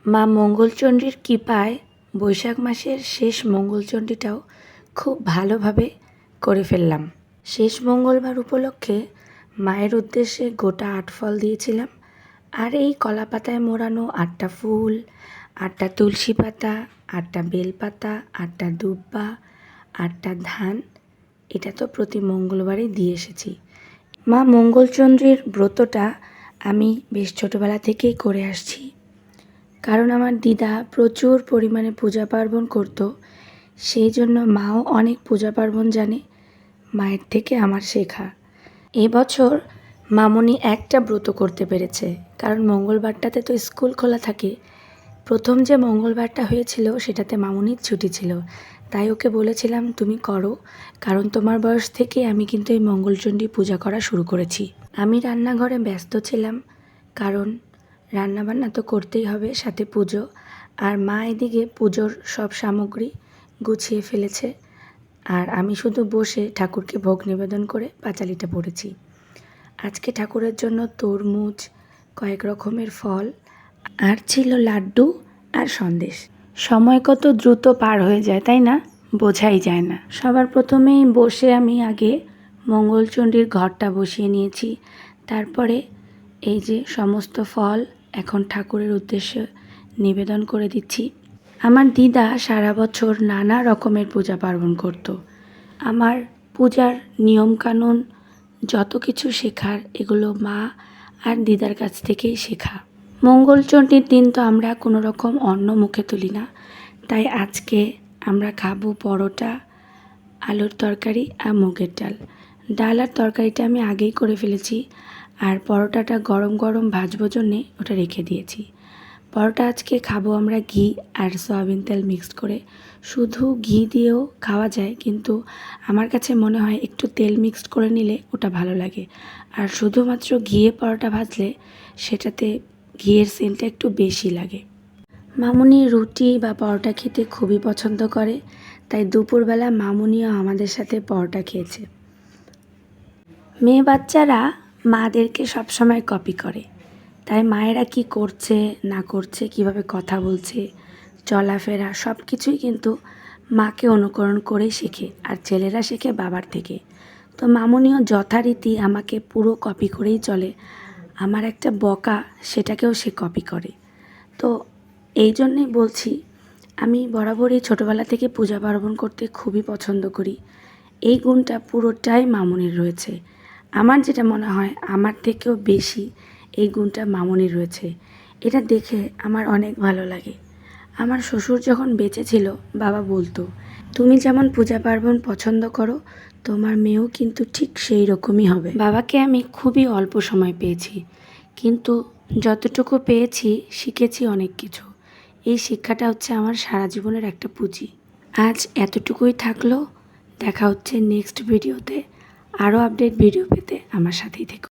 মা মঙ্গলচণ্ডীর কৃপায় বৈশাখ মাসের শেষ মঙ্গলচণ্ডীটাও খুব ভালোভাবে করে ফেললাম। শেষ মঙ্গলবার উপলক্ষে মায়ের উদ্দেশ্যে গোটা ৮ ফল দিয়েছিলাম। আর এই কলা পাতায় মোড়ানো ৮টা ফুল, ৮টা তুলসী পাতা, ৮টা বেলপাতা, ৮টা দুব্বা, ৮টা ধান, এটা তো প্রতি মঙ্গলবারই দিয়ে এসেছি। মা মঙ্গলচণ্ডীর ব্রতটা আমি বেশ ছোটোবেলা থেকেই করে আসছি, কারণ আমার দিদা প্রচুর পরিমাণে পূজা পার্বণ করতো, সেই জন্য মাও অনেক পূজা পার্বণ জানে, মায়ের থেকে আমার শেখা। এবছর মামনি একটা ব্রত করতে পেরেছে, কারণ মঙ্গলবারটাতে তো স্কুল খোলা থাকে। প্রথম যে মঙ্গলবারটা হয়েছিল সেটাতে মামনির ছুটি ছিল, তাই ওকে বলেছিলাম তুমি করো, কারণ তোমার বয়স থেকে আমি কিন্তু এই মঙ্গলচণ্ডী পূজা করা শুরু করেছি। আমি রান্নাঘরে ব্যস্ত ছিলাম, কারণ রান্নাবান্না তো করতেই হবে, সাথে পুজো। আর মা এদিকে পুজোর সব সামগ্রী গুছিয়ে ফেলেছে, আর আমি শুধু বসে ঠাকুরকে ভোগ নিবেদন করে পাঁচালিটা পড়েছি। আজকে ঠাকুরের জন্য তরমুজ, কয়েক রকমের ফল, আর ছিল লাড্ডু আর সন্দেশ। সময় কত দ্রুত পার হয়ে যায়, তাই না? বোঝাই যায় না। সবার প্রথমেই বসে আমি আগে মঙ্গলচণ্ডীর ঘরটা বসিয়ে নিয়েছি, তারপরে এই যে সমস্ত ফল এখন ঠাকুরের উদ্দেশ্যে নিবেদন করে দিচ্ছি। আমার দিদা সারা বছর নানা রকমের পূজা পার্বণ করত। আমার পূজার নিয়মকানুন যত কিছু শেখার, এগুলো মা আর দিদার কাছ থেকেই শেখা। মঙ্গলচণ্ডীর দিন তো আমরা কোনো রকম অন্ন মুখে তুলি না, তাই আজকে আমরা খাবো পরোটা, আলুর তরকারি আর মুগের ডাল। ডাল আর তরকারিটা আমি আগেই করে ফেলেছি, আর পরোটাটা গরম গরম ভাজবো জন্যে ওটা রেখে দিয়েছি। পরোটা আজকে খাবো আমরা ঘি আর সয়াবিন তেল মিক্সড করে। শুধু ঘি দিয়েও খাওয়া যায়, কিন্তু আমার কাছে মনে হয় একটু তেল মিক্সড করে নিলে ওটা ভালো লাগে। আর শুধুমাত্র ঘিয়ে পরোটা ভাজলে সেটাতে ঘিয়ের সেন্টটা একটু বেশি লাগে। মামুনি রুটি বা পরোটা খেতে খুবই পছন্দ করে, তাই দুপুরবেলা মামুনিও আমাদের সাথে পরোটা খেয়েছে। মেয়ে বাচ্চারা মাদেরকে সবসময় কপি করে, তাই মায়েরা কি করছে না করছে, কিভাবে কথা বলছে, চলাফেরা সব কিছুই কিন্তু মাকে অনুকরণ করেই শেখে, আর ছেলেরা শেখে বাবার থেকে। তো মামুনিও যথারীতি আমাকে পুরো কপি করেই চলে। আমার একটা বকা, সেটাকেও সে কপি করে। তো এই জন্যেই বলছি, আমি বরাবরই ছোটোবেলা থেকে পূজা পার্বণ করতে খুবই পছন্দ করি। এই গুণটা পুরোটাই মামুনির রয়েছে। আমার যেটা মনে হয় আমার থেকেও বেশি এই গুণটা মামুনির রয়েছে। এটা দেখে আমার অনেক ভালো লাগে। আমার শ্বশুর যখন বেঁচে ছিল, বাবা বলতো, তুমি যেমন পূজা পার্বণ পছন্দ করো, তোমার মেয়েও কিন্তু ঠিক সেই রকমই হবে। বাবাকে আমি খুবই অল্প সময় পেয়েছি, কিন্তু যতটুকু পেয়েছি শিখেছি অনেক কিছু। এই শিক্ষাটা হচ্ছে আমার সারা জীবনের একটা পুঁজি। আজ এতটুকুই থাকলো, দেখা হচ্ছে নেক্সট ভিডিওতে। আরও আপডেট ভিডিও পেতে আমার সাথেই থেকো।